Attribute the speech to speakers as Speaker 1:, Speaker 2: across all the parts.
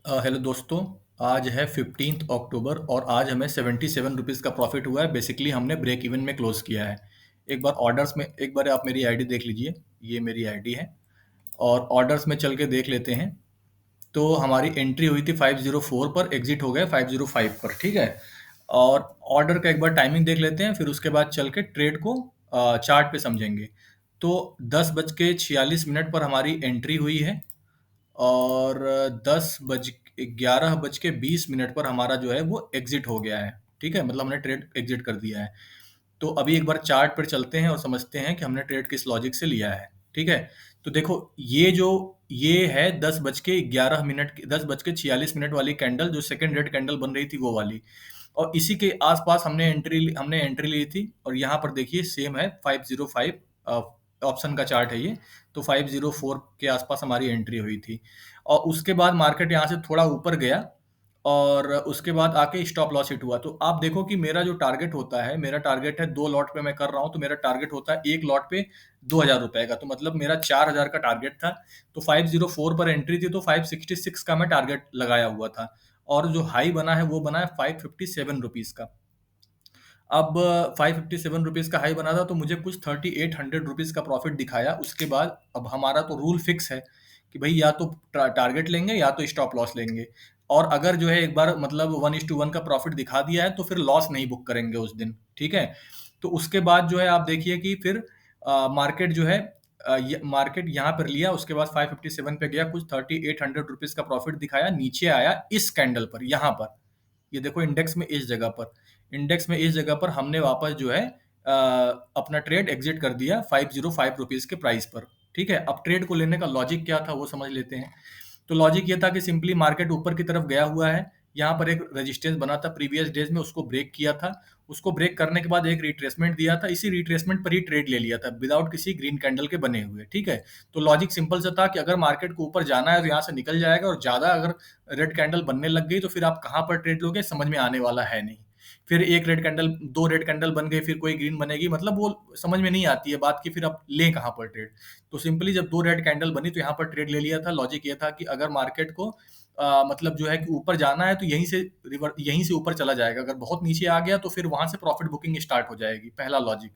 Speaker 1: Hello दोस्तों। आज है 15 अक्टूबर और आज हमें 77 रुपीज़ का प्रॉफिट हुआ है। बेसिकली हमने ब्रेक इवन में क्लोज किया है। एक बार ऑर्डर्स में एक बार आप मेरी आईडी देख लीजिए। ये मेरी आईडी है और ऑर्डर्स में चल के देख लेते हैं। तो हमारी एंट्री हुई थी 504 पर, एग्जिट हो गए 505 पर। ठीक है। और ऑर्डर का एक बार टाइमिंग देख लेते हैं, फिर उसके बाद चल के ट्रेड को चार्ट पे समझेंगे। तो 10:46 पर हमारी एंट्री हुई है और 11:20 पर हमारा जो है वो एग्जिट हो गया है। ठीक है, मतलब हमने ट्रेड एग्जिट कर दिया है। तो अभी एक बार चार्ट पर चलते हैं और समझते हैं कि हमने ट्रेड किस लॉजिक से लिया है। ठीक है। तो देखो, ये है 10:46 वाली कैंडल, जो सेकंड रेड कैंडल बन रही थी वो वाली। और इसी के आसपास हमने एंट्री ली थी और यहाँ पर देखिए सेम है 505। ऑप्शन का चार्ट है ये। तो 504 के आसपास हमारी एंट्री हुई थी और उसके बाद मार्केट यहाँ से थोड़ा ऊपर गया और उसके बाद आके स्टॉप लॉस हिट हुआ। तो आप देखो कि मेरा जो टारगेट होता है, मेरा टारगेट है 2 लॉट पे मैं कर रहा हूँ, तो मेरा टारगेट होता है एक लॉट पे 2,000 रुपए का। तो मतलब मेरा 4,000 का टारगेट था। तो 504 पर एंट्री थी तो 566 का मैं टारगेट लगाया हुआ था और जो हाई बना है वो बना है 557 रुपीज का। अब 557 रुपीज का हाई बना था तो मुझे कुछ 3,800 रुपीज का प्रॉफिट दिखाया। उसके बाद अब हमारा तो रूल फिक्स है कि भाई या तो टारगेट लेंगे या तो स्टॉप लॉस लेंगे। और अगर जो है एक बार मतलब 1:1 का प्रॉफिट दिखा दिया है तो फिर लॉस नहीं बुक करेंगे उस दिन। ठीक है। तो उसके बाद जो है आप देखिए कि फिर मार्केट जो है मार्केट यहाँ पर लिया, उसके बाद 557 पे गया, कुछ 3,800 रुपीज का प्रॉफिट दिखाया, नीचे आया इस कैंडल पर, यहाँ पर। ये देखो इंडेक्स में इस जगह पर, हमने वापस जो है अपना ट्रेड एग्जिट कर दिया 505 रुपीज के प्राइस पर। ठीक है। अब ट्रेड को लेने का लॉजिक क्या था वो समझ लेते हैं। तो लॉजिक ये था कि सिंपली मार्केट ऊपर की तरफ गया हुआ है, यहाँ पर एक रेजिस्टेंस बना था प्रीवियस डेज में, उसको ब्रेक किया था। उसको ब्रेक करने के बाद एक रिट्रेसमेंट दिया था, इसी रिट्रेसमेंट पर ही ट्रेड ले लिया था विदाउट किसी ग्रीन कैंडल के बने हुए। ठीक है। तो लॉजिक सिंपल सा था कि अगर मार्केट को ऊपर जाना है तो यहाँ से निकल जाएगा, और ज्यादा अगर रेड कैंडल बनने लग गई तो फिर आप कहाँ पर ट्रेड लोगे समझ में आने वाला है नहीं। फिर एक रेड कैंडल, दो रेड कैंडल बन गए, फिर कोई ग्रीन बनेगी, मतलब वो समझ में नहीं आती है बात की, फिर आप लें कहाँ पर ट्रेड। तो सिंपली जब दो रेड कैंडल बनी तो यहाँ पर ट्रेड ले लिया था। लॉजिक ये था कि अगर मार्केट को मतलब जो है कि ऊपर जाना है तो यहीं से ऊपर चला जाएगा, अगर बहुत नीचे आ गया तो फिर वहां से प्रॉफिट बुकिंग स्टार्ट हो जाएगी। पहला लॉजिक।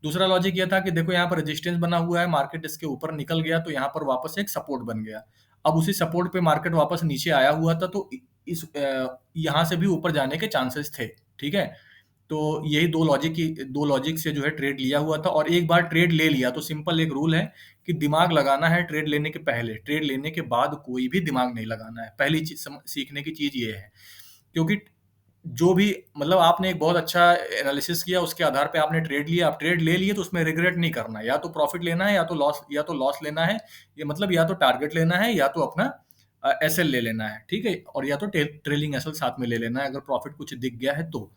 Speaker 1: दूसरा लॉजिक ये था कि देखो यहाँ पर रेजिस्टेंस बना हुआ है, मार्केट इसके ऊपर निकल गया तो यहाँ पर वापस एक सपोर्ट बन गया। अब उसी सपोर्ट पे मार्केट वापस नीचे आया हुआ था तो इस यहाँ से भी ऊपर जाने के चांसेस थे। ठीक है। तो यही दो लॉजिक से जो है ट्रेड लिया हुआ था, और एक बार ट्रेड ले लिया तो सिंपल एक रूल है कि दिमाग लगाना है ट्रेड लेने के पहले, ट्रेड लेने के बाद कोई भी दिमाग नहीं लगाना है। पहली चीज सीखने की चीज ये है। क्योंकि जो भी मतलब आपने एक बहुत अच्छा एनालिसिस किया, उसके आधार पे आपने ट्रेड लिया, आप ट्रेड ले लिए तो उसमें रिग्रेट नहीं करना है। या तो प्रॉफिट लेना है या तो लॉस लेना है। ये मतलब या तो टारगेट लेना है या तो अपना एसएल ले लेना है। ठीक है। और या तो ट्रेलिंग एसएल साथ में ले लेना है अगर प्रॉफिट कुछ दिख गया है तो।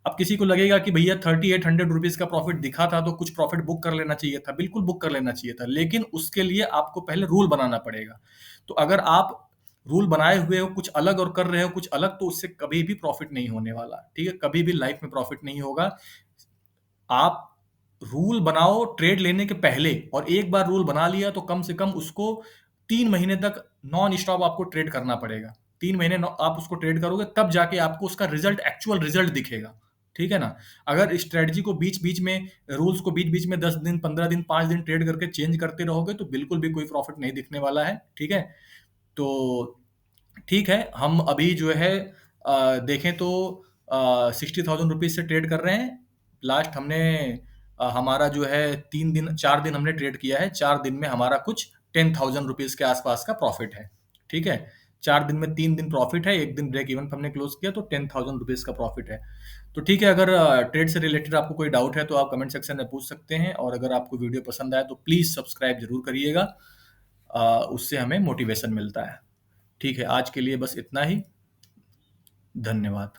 Speaker 1: अब किसी को लगेगा कि भैया 3,800 रुपीज का प्रॉफिट दिखा था तो कुछ प्रॉफिट बुक कर लेना चाहिए था। बिल्कुल बुक कर लेना चाहिए था, लेकिन उसके लिए आपको पहले रूल बनाना पड़ेगा। तो अगर आप रूल बनाए हुए हो कुछ अलग और कर रहे हो कुछ अलग, तो उससे कभी भी प्रॉफिट नहीं होने वाला। ठीक है। कभी भी लाइफ में प्रॉफिट नहीं होगा। आप रूल बनाओ ट्रेड लेने के पहले, और एक बार रूल बना लिया तो कम से कम उसको 3 महीने तक नॉन स्टॉप आपको ट्रेड करना पड़ेगा। 3 महीने आप उसको ट्रेड करोगे तब जाके आपको उसका रिजल्ट, एक्चुअल रिजल्ट दिखेगा। ठीक है ना। अगर स्ट्रेटजी को बीच बीच में, रूल्स को बीच बीच में 10 दिन 15 दिन 5 दिन ट्रेड करके चेंज करते रहोगे तो बिल्कुल भी कोई प्रॉफिट नहीं दिखने वाला है। ठीक है। तो ठीक है, हम अभी जो है देखें तो 60,000 रुपीज से ट्रेड कर रहे हैं। लास्ट हमने हमारा जो है 3 दिन 4 दिन हमने ट्रेड किया है। 4 दिन में हमारा कुछ 10,000 रुपीज के आसपास का प्रॉफिट है। ठीक है। 4 दिन में 3 दिन प्रॉफिट है, एक दिन ब्रेक इवन पे हमने क्लोज किया, तो 10,000 रुपीज का प्रॉफिट है। तो ठीक है, अगर ट्रेड से रिलेटेड आपको कोई डाउट है तो आप कमेंट सेक्शन में पूछ सकते हैं, और अगर आपको वीडियो पसंद आए तो प्लीज़ सब्सक्राइब जरूर करिएगा। उससे हमें मोटिवेशन मिलता है। ठीक है, आज के लिए बस इतना ही। धन्यवाद।